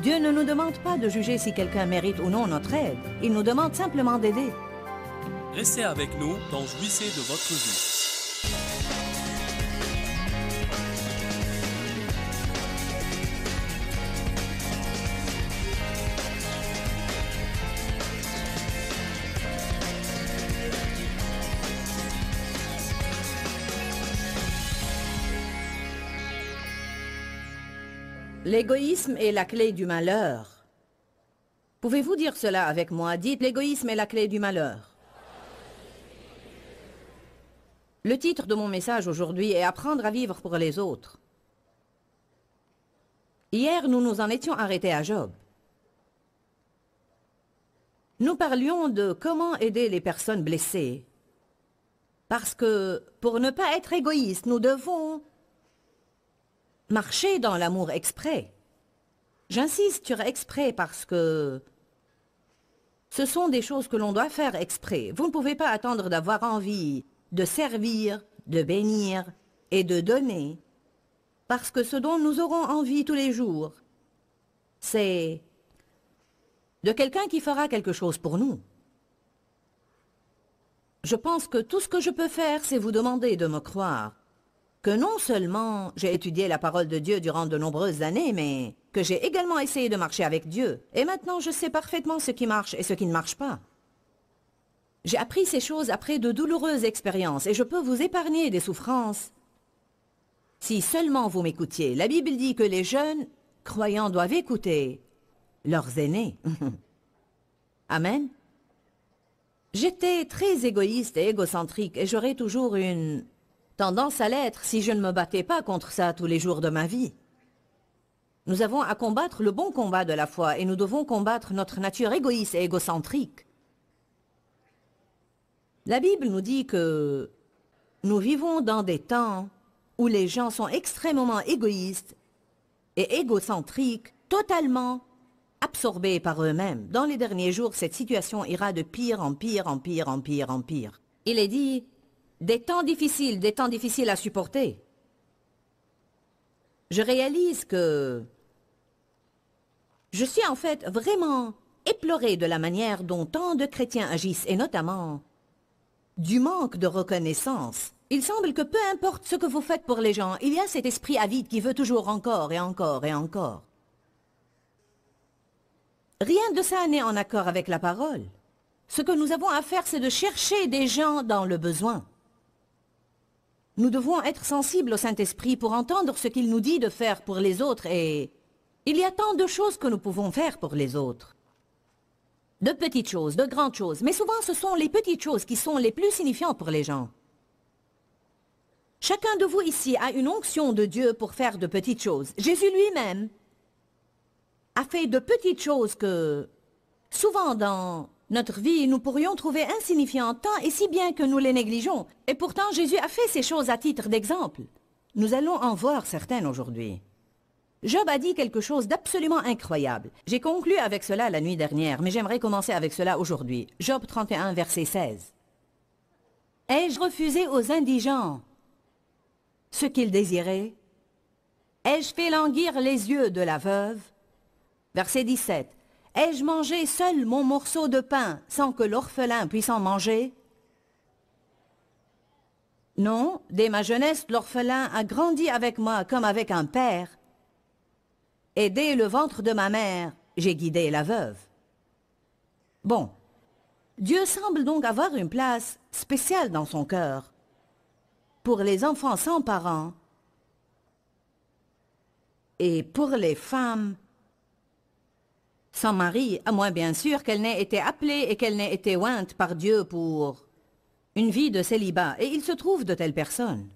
Dieu ne nous demande pas de juger si quelqu'un mérite ou non notre aide. Il nous demande simplement d'aider. Restez avec nous dans Jouissez de votre vie. L'égoïsme est la clé du malheur. Pouvez-vous dire cela avec moi? Dites, l'égoïsme est la clé du malheur. Le titre de mon message aujourd'hui est « Apprendre à vivre pour les autres ». Hier, nous nous en étions arrêtés à Job. Nous parlions de comment aider les personnes blessées. Parce que, pour ne pas être égoïste, nous devons marcher dans l'amour exprès. J'insiste sur exprès parce que ce sont des choses que l'on doit faire exprès. Vous ne pouvez pas attendre d'avoir envie de servir, de bénir et de donner. Parce que ce dont nous aurons envie tous les jours, c'est de quelqu'un qui fera quelque chose pour nous. Je pense que tout ce que je peux faire, c'est vous demander de me croire. Que non seulement j'ai étudié la parole de Dieu durant de nombreuses années, mais que j'ai également essayé de marcher avec Dieu. Et maintenant, je sais parfaitement ce qui marche et ce qui ne marche pas. J'ai appris ces choses après de douloureuses expériences et je peux vous épargner des souffrances. Si seulement vous m'écoutiez. La Bible dit que les jeunes croyants doivent écouter leurs aînés. Amen. J'étais très égoïste et égocentrique et j'aurais toujours une tendance à l'être si je ne me battais pas contre ça tous les jours de ma vie. Nous avons à combattre le bon combat de la foi et nous devons combattre notre nature égoïste et égocentrique. La Bible nous dit que nous vivons dans des temps où les gens sont extrêmement égoïstes et égocentriques, totalement absorbés par eux-mêmes. Dans les derniers jours, cette situation ira de pire en pire, en pire, en pire, en pire. Il est dit des temps difficiles à supporter. Je réalise que je suis en fait vraiment éplorée de la manière dont tant de chrétiens agissent, et notamment du manque de reconnaissance. Il semble que peu importe ce que vous faites pour les gens, il y a cet esprit avide qui veut toujours encore et encore et encore. Rien de ça n'est en accord avec la parole. Ce que nous avons à faire, c'est de chercher des gens dans le besoin. Nous devons être sensibles au Saint-Esprit pour entendre ce qu'il nous dit de faire pour les autres et il y a tant de choses que nous pouvons faire pour les autres. De petites choses, de grandes choses, mais souvent ce sont les petites choses qui sont les plus signifiantes pour les gens. Chacun de vous ici a une onction de Dieu pour faire de petites choses. Jésus lui-même a fait de petites choses que, souvent dans notre vie, nous pourrions trouver insignifiantes tant et si bien que nous les négligeons. Et pourtant, Jésus a fait ces choses à titre d'exemple. Nous allons en voir certaines aujourd'hui. Job a dit quelque chose d'absolument incroyable. J'ai conclu avec cela la nuit dernière, mais j'aimerais commencer avec cela aujourd'hui. Job 31, verset 16. « Ai-je refusé aux indigents ce qu'ils désiraient? Ai-je fait languir les yeux de la veuve? » Verset 17. « Ai-je mangé seul mon morceau de pain sans que l'orphelin puisse en manger? Non, dès ma jeunesse, l'orphelin a grandi avec moi comme avec un père. Et dès le ventre de ma mère, j'ai guidé la veuve. » Bon, Dieu semble donc avoir une place spéciale dans son cœur pour les enfants sans parents et pour les femmes sans mari, à moins bien sûr qu'elle n'ait été appelée et qu'elle n'ait été ointe par Dieu pour une vie de célibat. Et il se trouve de telles personnes.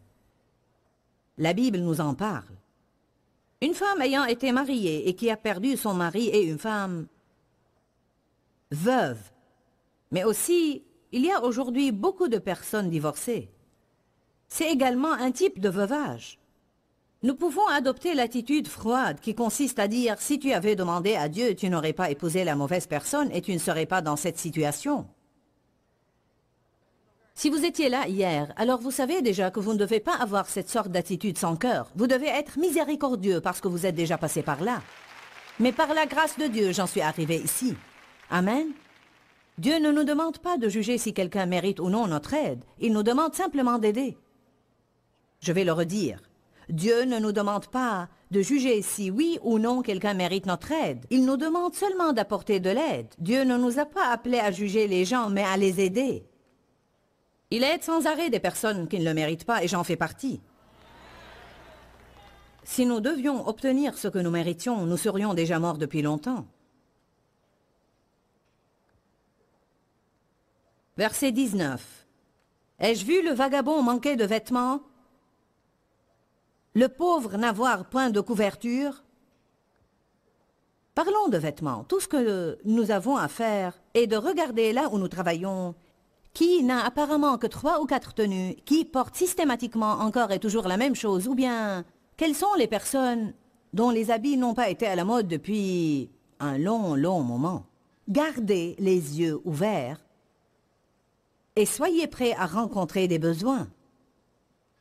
La Bible nous en parle. Une femme ayant été mariée et qui a perdu son mari et une femme veuve. Mais aussi, il y a aujourd'hui beaucoup de personnes divorcées. C'est également un type de veuvage. Nous pouvons adopter l'attitude froide qui consiste à dire « si tu avais demandé à Dieu, tu n'aurais pas épousé la mauvaise personne et tu ne serais pas dans cette situation. » Si vous étiez là hier, alors vous savez déjà que vous ne devez pas avoir cette sorte d'attitude sans cœur. Vous devez être miséricordieux parce que vous êtes déjà passé par là. Mais par la grâce de Dieu, j'en suis arrivé ici. Amen. Dieu ne nous demande pas de juger si quelqu'un mérite ou non notre aide. Il nous demande simplement d'aider. Je vais le redire. Dieu ne nous demande pas de juger si oui ou non quelqu'un mérite notre aide. Il nous demande seulement d'apporter de l'aide. Dieu ne nous a pas appelés à juger les gens, mais à les aider. Il aide sans arrêt des personnes qui ne le méritent pas, et j'en fais partie. Si nous devions obtenir ce que nous méritions, nous serions déjà morts depuis longtemps. Verset 19. Ai-je vu le vagabond manquer de vêtements, le pauvre n'avoir point de couverture? Parlons de vêtements. Tout ce que nous avons à faire est de regarder là où nous travaillons, qui n'a apparemment que 3 ou 4 tenues, qui porte systématiquement encore et toujours la même chose, ou bien quelles sont les personnes dont les habits n'ont pas été à la mode depuis un long moment. Gardez les yeux ouverts et soyez prêts à rencontrer des besoins.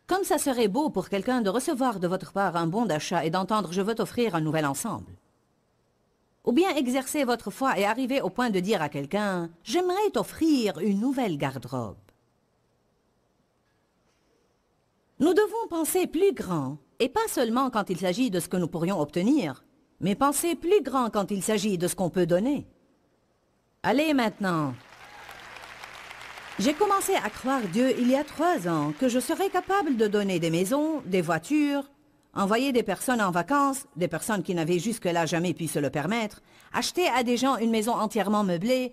Comme ça serait beau pour quelqu'un de recevoir de votre part un bon d'achat et d'entendre « je veux t'offrir un nouvel ensemble ». Ou bien exercer votre foi et arriver au point de dire à quelqu'un « j'aimerais t'offrir une nouvelle garde-robe ». Nous devons penser plus grand, et pas seulement quand il s'agit de ce que nous pourrions obtenir, mais penser plus grand quand il s'agit de ce qu'on peut donner. Allez maintenant. J'ai commencé à croire Dieu il y a 3 ans que je serais capable de donner des maisons, des voitures, envoyer des personnes en vacances, des personnes qui n'avaient jusque-là jamais pu se le permettre, acheter à des gens une maison entièrement meublée,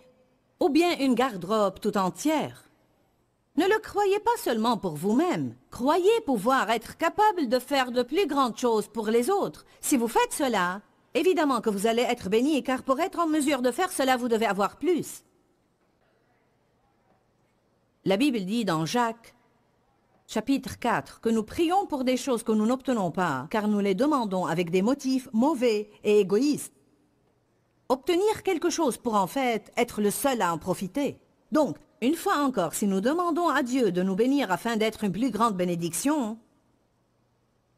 ou bien une garde-robe tout entière. Ne le croyez pas seulement pour vous-même. Croyez pouvoir être capable de faire de plus grandes choses pour les autres. Si vous faites cela, évidemment que vous allez être bénis, car pour être en mesure de faire cela, vous devez avoir plus. La Bible dit dans Jacques, chapitre 4, que nous prions pour des choses que nous n'obtenons pas, car nous les demandons avec des motifs mauvais et égoïstes. Obtenir quelque chose pour en fait être le seul à en profiter. Donc, une fois encore, si nous demandons à Dieu de nous bénir afin d'être une plus grande bénédiction,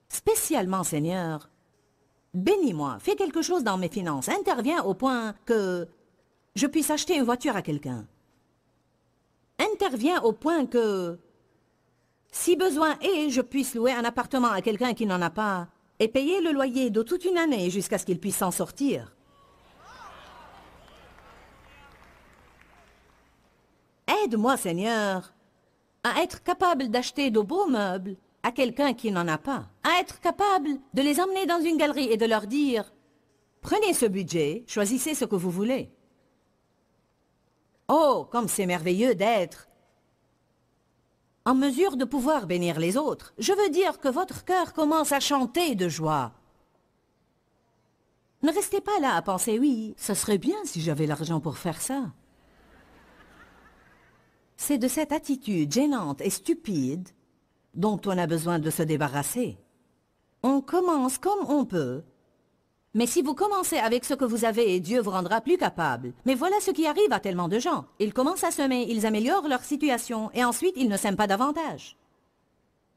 spécialement Seigneur, bénis-moi, fais quelque chose dans mes finances, interviens au point que je puisse acheter une voiture à quelqu'un. Interviens au point que, si besoin est, je puisse louer un appartement à quelqu'un qui n'en a pas et payer le loyer de toute une année jusqu'à ce qu'il puisse s'en sortir. Aide-moi, Seigneur, à être capable d'acheter de beaux meubles à quelqu'un qui n'en a pas, à être capable de les emmener dans une galerie et de leur dire « Prenez ce budget, choisissez ce que vous voulez. » Oh, comme c'est merveilleux d'être en mesure de pouvoir bénir les autres. Je veux dire que votre cœur commence à chanter de joie. Ne restez pas là à penser « Oui, ça serait bien si j'avais l'argent pour faire ça. » C'est de cette attitude gênante et stupide dont on a besoin de se débarrasser. On commence comme on peut. Mais si vous commencez avec ce que vous avez, Dieu vous rendra plus capable. Mais voilà ce qui arrive à tellement de gens. Ils commencent à semer, ils améliorent leur situation et ensuite ils ne sèment pas davantage.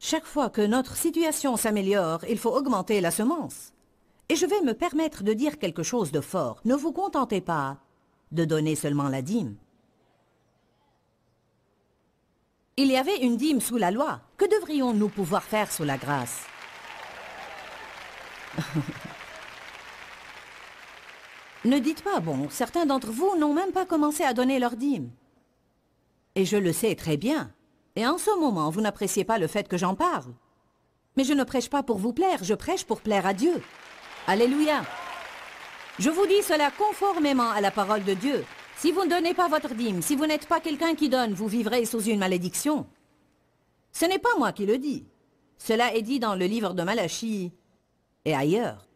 Chaque fois que notre situation s'améliore, il faut augmenter la semence. Et je vais me permettre de dire quelque chose de fort. Ne vous contentez pas de donner seulement la dîme. Il y avait une dîme sous la loi. Que devrions-nous pouvoir faire sous la grâce? Ne dites pas, bon, certains d'entre vous n'ont même pas commencé à donner leur dîme. Et je le sais très bien. Et en ce moment, vous n'appréciez pas le fait que j'en parle. Mais je ne prêche pas pour vous plaire, je prêche pour plaire à Dieu. Alléluia. Je vous dis cela conformément à la parole de Dieu. Si vous ne donnez pas votre dîme, si vous n'êtes pas quelqu'un qui donne, vous vivrez sous une malédiction. Ce n'est pas moi qui le dis. Cela est dit dans le livre de Malachie et ailleurs.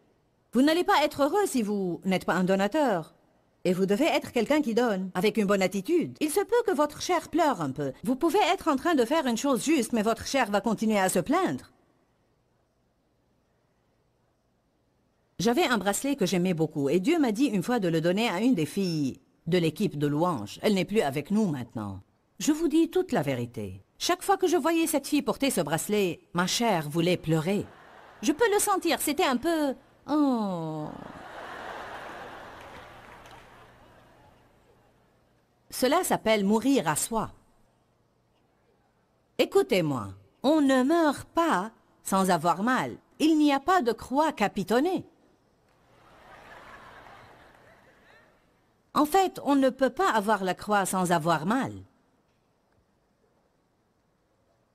Vous n'allez pas être heureux si vous n'êtes pas un donateur. Et vous devez être quelqu'un qui donne, avec une bonne attitude. Il se peut que votre chair pleure un peu. Vous pouvez être en train de faire une chose juste, mais votre chair va continuer à se plaindre. J'avais un bracelet que j'aimais beaucoup, et Dieu m'a dit une fois de le donner à une des filles de l'équipe de louange. Elle n'est plus avec nous maintenant. Je vous dis toute la vérité. Chaque fois que je voyais cette fille porter ce bracelet, ma chair voulait pleurer. Je peux le sentir, c'était un peu... Oh. Cela s'appelle mourir à soi. Écoutez-moi, on ne meurt pas sans avoir mal. Il n'y a pas de croix capitonnée. En fait, on ne peut pas avoir la croix sans avoir mal.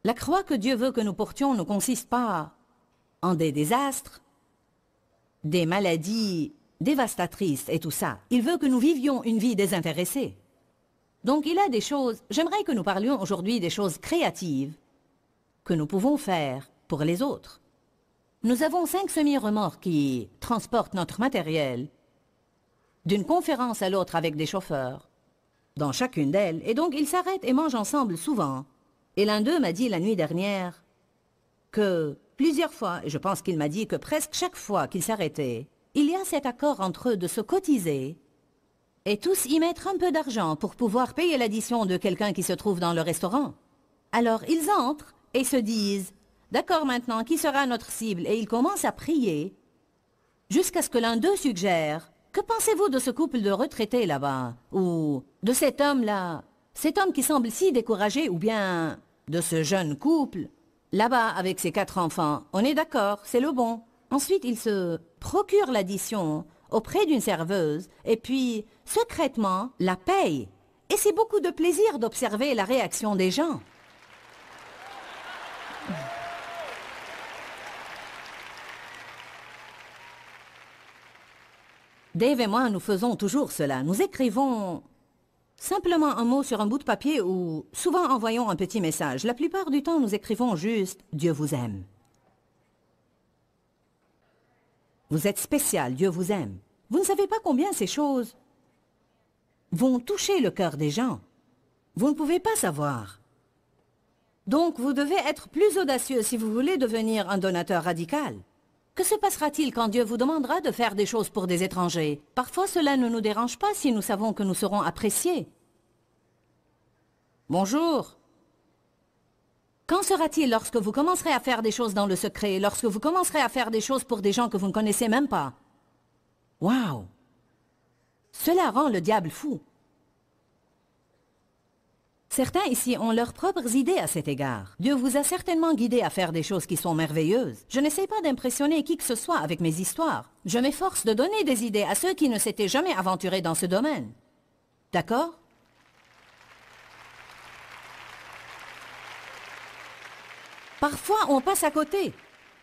La croix que Dieu veut que nous portions ne consiste pas en des désastres, des maladies dévastatrices et tout ça. Il veut que nous vivions une vie désintéressée. Donc il a des choses, j'aimerais que nous parlions aujourd'hui des choses créatives que nous pouvons faire pour les autres. Nous avons 5 semi-remorques qui transportent notre matériel d'une conférence à l'autre avec des chauffeurs, dans chacune d'elles, et donc ils s'arrêtent et mangent ensemble souvent. Et l'un d'eux m'a dit la nuit dernière que plusieurs fois, et je pense qu'il m'a dit que presque chaque fois qu'ils s'arrêtaient, il y a cet accord entre eux de se cotiser et tous y mettre un peu d'argent pour pouvoir payer l'addition de quelqu'un qui se trouve dans le restaurant. Alors ils entrent et se disent « D'accord maintenant, qui sera notre cible ?» Et ils commencent à prier jusqu'à ce que l'un d'eux suggère « Que pensez-vous de ce couple de retraités là-bas ?» Ou de cet homme-là, cet homme qui semble si découragé, ou bien de ce jeune couple là-bas avec ses 4 enfants. On est d'accord, c'est le bon. Ensuite, il se procure l'addition auprès d'une serveuse et puis, secrètement, la paye. Et c'est beaucoup de plaisir d'observer la réaction des gens. Dave et moi, nous faisons toujours cela. Nous écrivons simplement un mot sur un bout de papier ou souvent envoyons un petit message. La plupart du temps, nous écrivons juste « Dieu vous aime ». Vous êtes spécial, Dieu vous aime. Vous ne savez pas combien ces choses vont toucher le cœur des gens. Vous ne pouvez pas savoir. Donc, vous devez être plus audacieux si vous voulez devenir un donateur radical. Que se passera-t-il quand Dieu vous demandera de faire des choses pour des étrangers? Parfois, cela ne nous dérange pas si nous savons que nous serons appréciés. Bonjour. Qu'en sera-t-il lorsque vous commencerez à faire des choses dans le secret, lorsque vous commencerez à faire des choses pour des gens que vous ne connaissez même pas? Waouh! Cela rend le diable fou. Certains ici ont leurs propres idées à cet égard. Dieu vous a certainement guidé à faire des choses qui sont merveilleuses. Je n'essaie pas d'impressionner qui que ce soit avec mes histoires. Je m'efforce de donner des idées à ceux qui ne s'étaient jamais aventurés dans ce domaine. D'accord? Parfois, on passe à côté.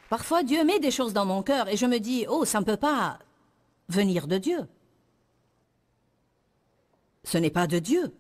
Parfois, Dieu met des choses dans mon cœur et je me dis, oh, ça ne peut pas venir de Dieu. Ce n'est pas de Dieu.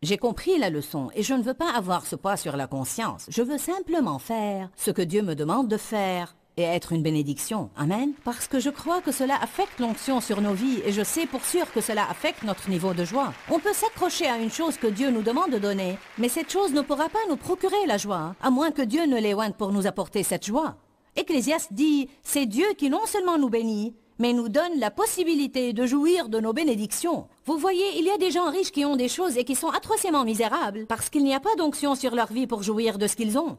J'ai compris la leçon et je ne veux pas avoir ce poids sur la conscience. Je veux simplement faire ce que Dieu me demande de faire et être une bénédiction. Amen. Parce que je crois que cela affecte l'onction sur nos vies et je sais pour sûr que cela affecte notre niveau de joie. On peut s'accrocher à une chose que Dieu nous demande de donner, mais cette chose ne pourra pas nous procurer la joie, à moins que Dieu ne l'éoigne pour nous apporter cette joie. Ecclésiaste dit, c'est Dieu qui non seulement nous bénit, mais nous donne la possibilité de jouir de nos bénédictions. Vous voyez, il y a des gens riches qui ont des choses et qui sont atrocement misérables parce qu'il n'y a pas d'onction sur leur vie pour jouir de ce qu'ils ont.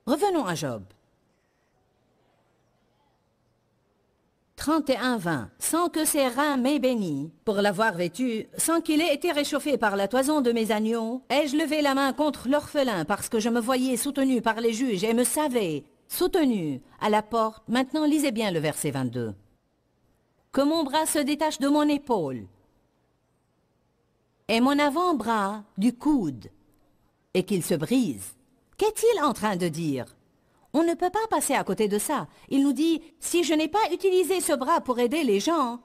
Revenons à Job. 31-20. Sans que ses reins m'aient béni, pour l'avoir vêtu, sans qu'il ait été réchauffé par la toison de mes agneaux, ai-je levé la main contre l'orphelin parce que je me voyais soutenu par les juges et me savais soutenu à la porte. Maintenant, lisez bien le verset 22. Que mon bras se détache de mon épaule et mon avant-bras du coude et qu'il se brise. Qu'est-il en train de dire? On ne peut pas passer à côté de ça. Il nous dit, si je n'ai pas utilisé ce bras pour aider les gens,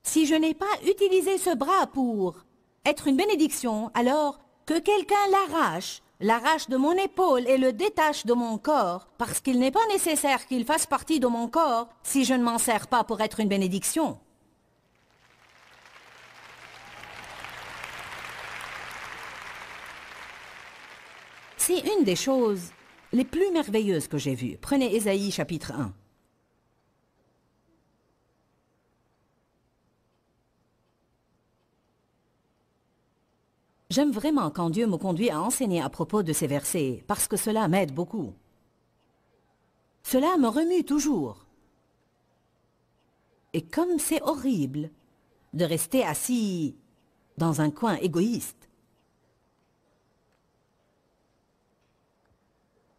si je n'ai pas utilisé ce bras pour être une bénédiction, alors que quelqu'un l'arrache de mon épaule et le détache de mon corps, parce qu'il n'est pas nécessaire qu'il fasse partie de mon corps si je ne m'en sers pas pour être une bénédiction. C'est une des choses les plus merveilleuses que j'ai vues. Prenez Ésaïe chapitre 1. J'aime vraiment quand Dieu me conduit à enseigner à propos de ces versets, parce que cela m'aide beaucoup. Cela me remue toujours. Et comme c'est horrible de rester assis dans un coin égoïste.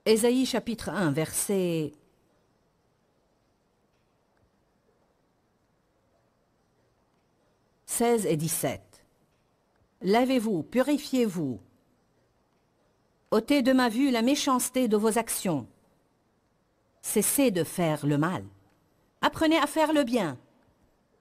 Ésaïe chapitre 1, versets 16 et 17. Lavez-vous, purifiez-vous. Ôtez de ma vue la méchanceté de vos actions. Cessez de faire le mal. Apprenez à faire le bien.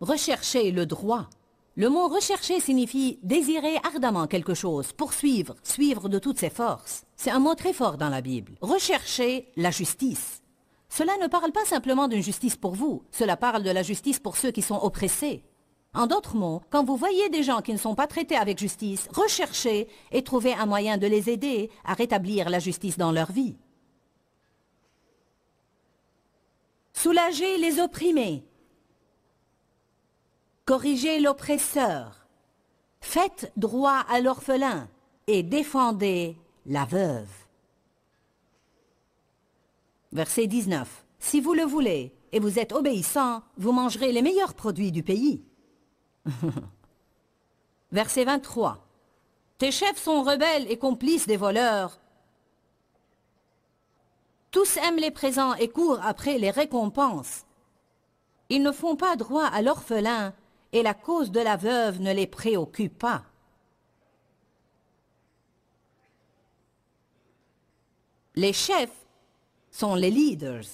Recherchez le droit. Le mot rechercher signifie désirer ardemment quelque chose, poursuivre, suivre de toutes ses forces. C'est un mot très fort dans la Bible. Recherchez la justice. Cela ne parle pas simplement d'une justice pour vous, cela parle de la justice pour ceux qui sont oppressés. En d'autres mots, quand vous voyez des gens qui ne sont pas traités avec justice, recherchez et trouvez un moyen de les aider à rétablir la justice dans leur vie. Soulagez les opprimés. Corrigez l'oppresseur. Faites droit à l'orphelin et défendez la veuve. Verset 19. Si vous le voulez et vous êtes obéissant, vous mangerez les meilleurs produits du pays. Verset 23. Tes chefs sont rebelles et complices des voleurs. Tous aiment les présents et courent après les récompenses. Ils ne font pas droit à l'orphelin et la cause de la veuve ne les préoccupe pas. Les chefs sont les leaders.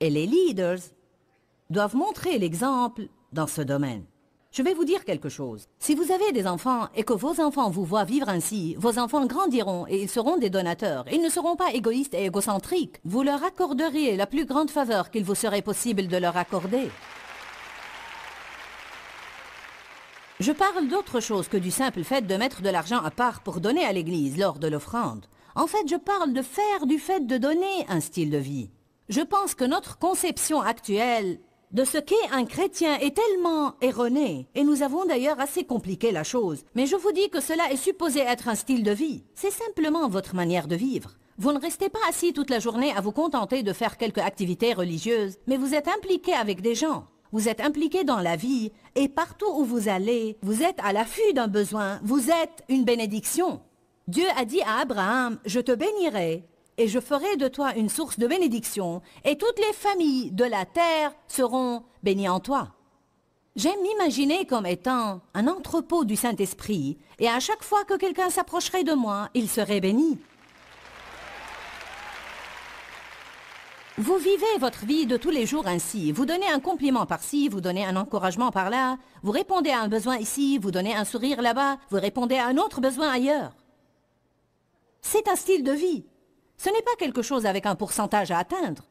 Et les leaders doivent montrer l'exemple dans ce domaine. Je vais vous dire quelque chose. Si vous avez des enfants et que vos enfants vous voient vivre ainsi, vos enfants grandiront et ils seront des donateurs. Ils ne seront pas égoïstes et égocentriques. Vous leur accorderiez la plus grande faveur qu'il vous serait possible de leur accorder. Je parle d'autre chose que du simple fait de mettre de l'argent à part pour donner à l'Église lors de l'offrande. En fait, je parle de faire du fait de donner un style de vie. Je pense que notre conception actuelle de ce qu'est un chrétien est tellement erronée, et nous avons d'ailleurs assez compliqué la chose. Mais je vous dis que cela est supposé être un style de vie. C'est simplement votre manière de vivre. Vous ne restez pas assis toute la journée à vous contenter de faire quelques activités religieuses, mais vous êtes impliqué avec des gens. Vous êtes impliqué dans la vie, et partout où vous allez, vous êtes à l'affût d'un besoin, vous êtes une bénédiction. Dieu a dit à Abraham, « Je te bénirai, et je ferai de toi une source de bénédiction, et toutes les familles de la terre seront bénies en toi. » J'aime m'imaginer comme étant un entrepôt du Saint-Esprit, et à chaque fois que quelqu'un s'approcherait de moi, il serait béni. Vous vivez votre vie de tous les jours ainsi. Vous donnez un compliment par-ci, vous donnez un encouragement par-là, vous répondez à un besoin ici, vous donnez un sourire là-bas, vous répondez à un autre besoin ailleurs. C'est un style de vie. Ce n'est pas quelque chose avec un pourcentage à atteindre.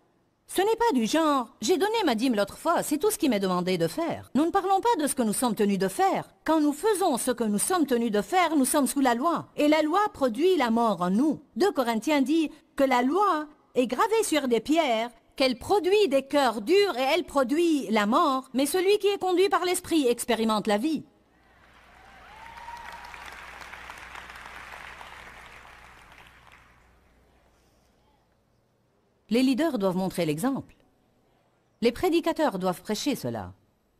Ce n'est pas du genre « j'ai donné ma dîme l'autre fois, c'est tout ce qui m'est demandé de faire ». Nous ne parlons pas de ce que nous sommes tenus de faire. Quand nous faisons ce que nous sommes tenus de faire, nous sommes sous la loi. Et la loi produit la mort en nous. 2 Corinthiens dit que la loi est gravée sur des pierres, qu'elle produit des cœurs durs et elle produit la mort, mais celui qui est conduit par l'esprit expérimente la vie. Les leaders doivent montrer l'exemple. Les prédicateurs doivent prêcher cela.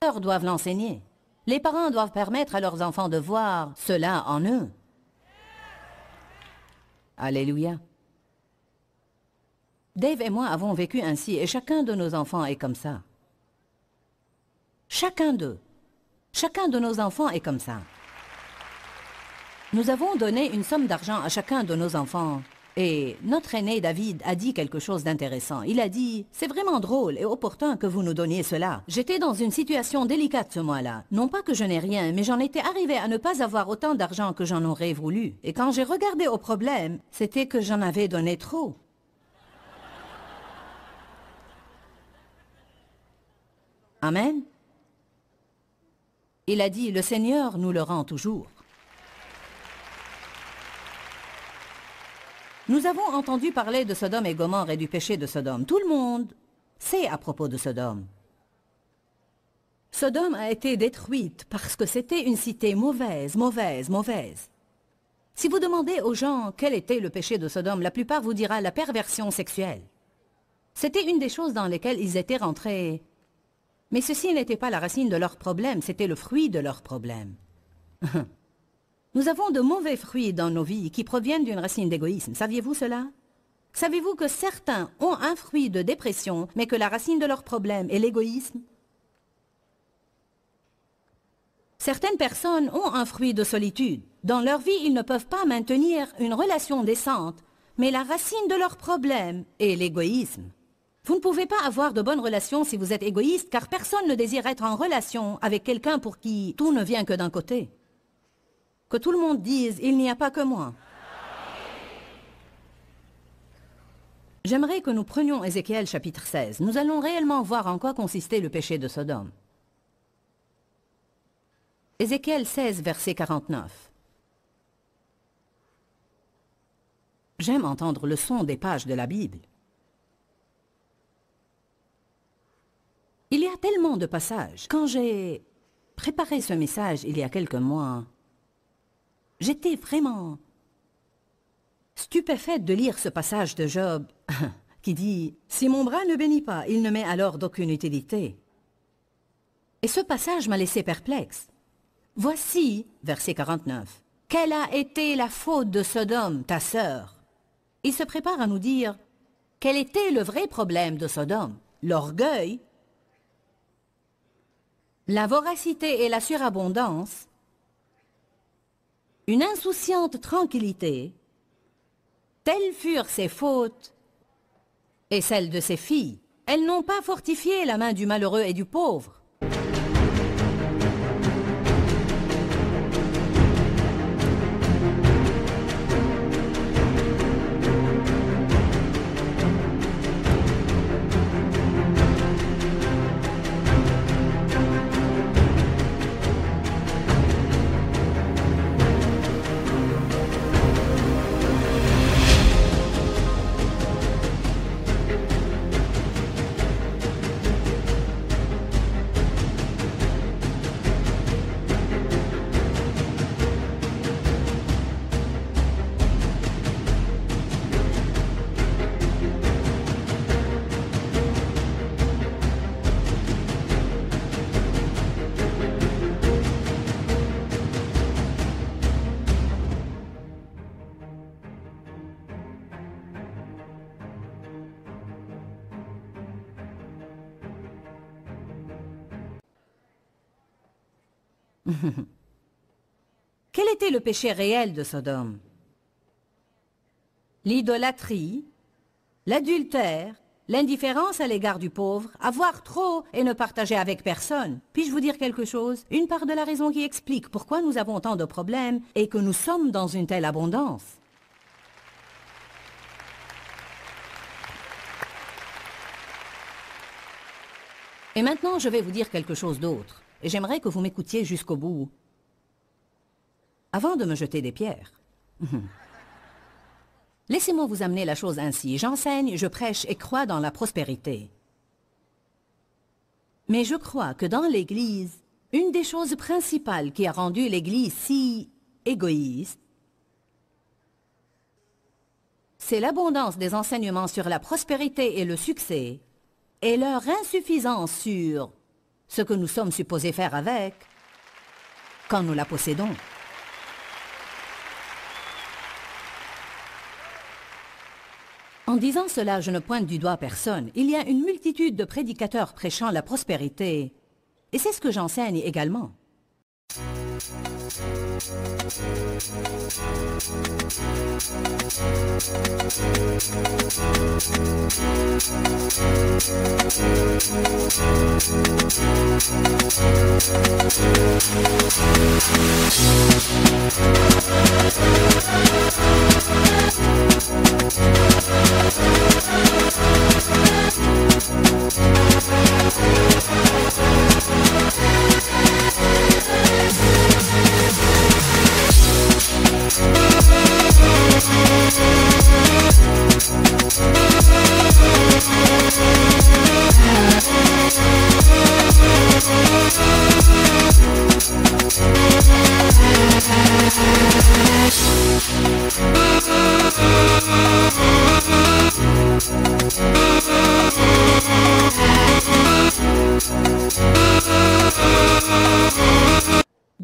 Les pasteurs doivent l'enseigner. Les parents doivent permettre à leurs enfants de voir cela en eux. Alléluia. Dave et moi avons vécu ainsi et chacun de nos enfants est comme ça. Chacun d'eux. Chacun de nos enfants est comme ça. Nous avons donné une somme d'argent à chacun de nos enfants. Et notre aîné David a dit quelque chose d'intéressant. Il a dit « C'est vraiment drôle et opportun que vous nous donniez cela. J'étais dans une situation délicate ce mois-là. Non pas que je n'ai rien, mais j'en étais arrivé à ne pas avoir autant d'argent que j'en aurais voulu. Et quand j'ai regardé au problème, c'était que j'en avais donné trop. » Amen. Il a dit « Le Seigneur nous le rend toujours. » Nous avons entendu parler de Sodome et Gomorrhe et du péché de Sodome. Tout le monde sait à propos de Sodome. Sodome a été détruite parce que c'était une cité mauvaise, mauvaise, mauvaise. Si vous demandez aux gens quel était le péché de Sodome, la plupart vous dira la perversion sexuelle. C'était une des choses dans lesquelles ils étaient rentrés. Mais ceci n'était pas la racine de leur problème, c'était le fruit de leur problème. Nous avons de mauvais fruits dans nos vies qui proviennent d'une racine d'égoïsme. Saviez-vous cela? Savez-vous que certains ont un fruit de dépression, mais que la racine de leur problème est l'égoïsme? Certaines personnes ont un fruit de solitude. Dans leur vie, ils ne peuvent pas maintenir une relation décente, mais la racine de leur problème est l'égoïsme. Vous ne pouvez pas avoir de bonnes relations si vous êtes égoïste, car personne ne désire être en relation avec quelqu'un pour qui tout ne vient que d'un côté. Que tout le monde dise « il n'y a pas que moi ». J'aimerais que nous prenions Ézéchiel chapitre 16. Nous allons réellement voir en quoi consistait le péché de Sodome. Ézéchiel 16, verset 49. J'aime entendre le son des pages de la Bible. Il y a tellement de passages. Quand j'ai préparé ce message il y a quelques mois, j'étais vraiment stupéfaite de lire ce passage de Job qui dit « Si mon bras ne bénit pas, il ne m'est alors d'aucune utilité. » Et ce passage m'a laissé perplexe. Voici, verset 49, « Quelle a été la faute de Sodome, ta sœur ?» Il se prépare à nous dire quel était le vrai problème de Sodome, l'orgueil, la voracité et la surabondance, une insouciante tranquillité. Telles furent ses fautes et celles de ses filles. Elles n'ont pas fortifié la main du malheureux et du pauvre. Quel était le péché réel de Sodome? L'idolâtrie, l'adultère, l'indifférence à l'égard du pauvre, avoir trop et ne partager avec personne. Puis-je vous dire quelque chose? Une part de la raison qui explique pourquoi nous avons tant de problèmes et que nous sommes dans une telle abondance. Et maintenant, je vais vous dire quelque chose d'autre. Et j'aimerais que vous m'écoutiez jusqu'au bout, avant de me jeter des pierres. Laissez-moi vous amener la chose ainsi. J'enseigne, je prêche et crois dans la prospérité. Mais je crois que dans l'Église, une des choses principales qui a rendu l'Église si égoïste, c'est l'abondance des enseignements sur la prospérité et le succès, et leur insuffisance sur ce que nous sommes supposés faire avec quand nous la possédons. En disant cela, je ne pointe du doigt personne. Il y a une multitude de prédicateurs prêchant la prospérité, et c'est ce que j'enseigne également.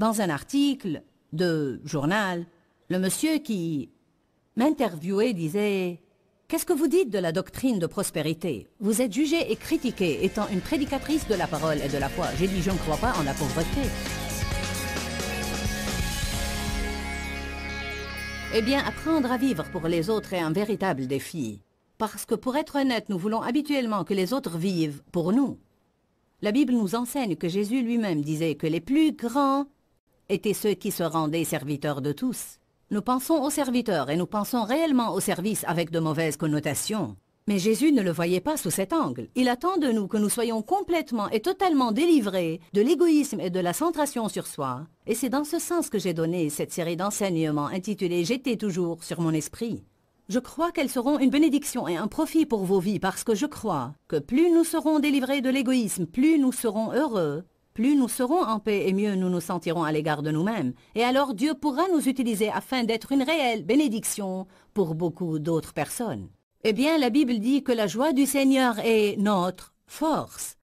dans un article de journal, le monsieur qui m'interviewait disait « Qu'est-ce que vous dites de la doctrine de prospérité? Vous êtes jugée et critiquée étant une prédicatrice de la parole et de la foi. » J'ai dit « Je ne crois pas en la pauvreté. » Eh bien, apprendre à vivre pour les autres est un véritable défi. Parce que pour être honnête, nous voulons habituellement que les autres vivent pour nous. La Bible nous enseigne que Jésus lui-même disait que les plus grands étaient ceux qui se rendaient serviteurs de tous. Nous pensons aux serviteurs et nous pensons réellement au service avec de mauvaises connotations. Mais Jésus ne le voyait pas sous cet angle. Il attend de nous que nous soyons complètement et totalement délivrés de l'égoïsme et de la centration sur soi. Et c'est dans ce sens que j'ai donné cette série d'enseignements intitulée « J'étais toujours sur mon esprit ». Je crois qu'elles seront une bénédiction et un profit pour vos vies parce que je crois que plus nous serons délivrés de l'égoïsme, plus nous serons heureux, plus nous serons en paix et mieux nous nous sentirons à l'égard de nous-mêmes. Et alors Dieu pourra nous utiliser afin d'être une réelle bénédiction pour beaucoup d'autres personnes. Eh bien, la Bible dit que la joie du Seigneur est notre force.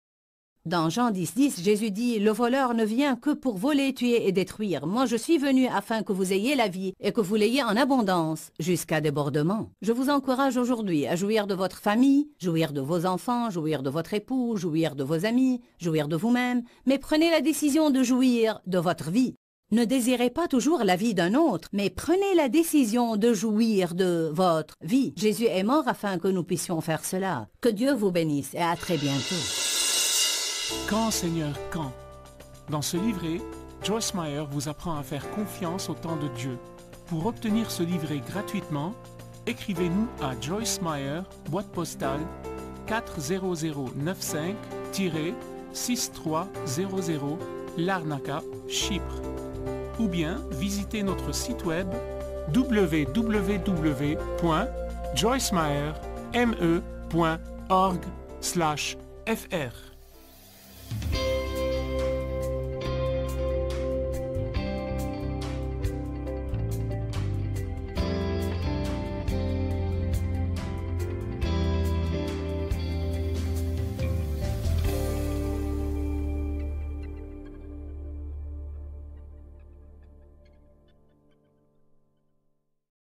Dans Jean 10,10, Jésus dit « Le voleur ne vient que pour voler, tuer et détruire. Moi, je suis venu afin que vous ayez la vie et que vous l'ayez en abondance, jusqu'à débordement. » Je vous encourage aujourd'hui à jouir de votre famille, jouir de vos enfants, jouir de votre époux, jouir de vos amis, jouir de vous-même, mais prenez la décision de jouir de votre vie. Ne désirez pas toujours la vie d'un autre, mais prenez la décision de jouir de votre vie. Jésus est mort afin que nous puissions faire cela. Que Dieu vous bénisse et à très bientôt. Quand, Seigneur, quand? Dans ce livret, Joyce Meyer vous apprend à faire confiance au temps de Dieu. Pour obtenir ce livret gratuitement, écrivez-nous à Joyce Meyer, boîte postale 40095-6300, Larnaca, Chypre. Ou bien visitez notre site web www.joycemeyer.org/fr.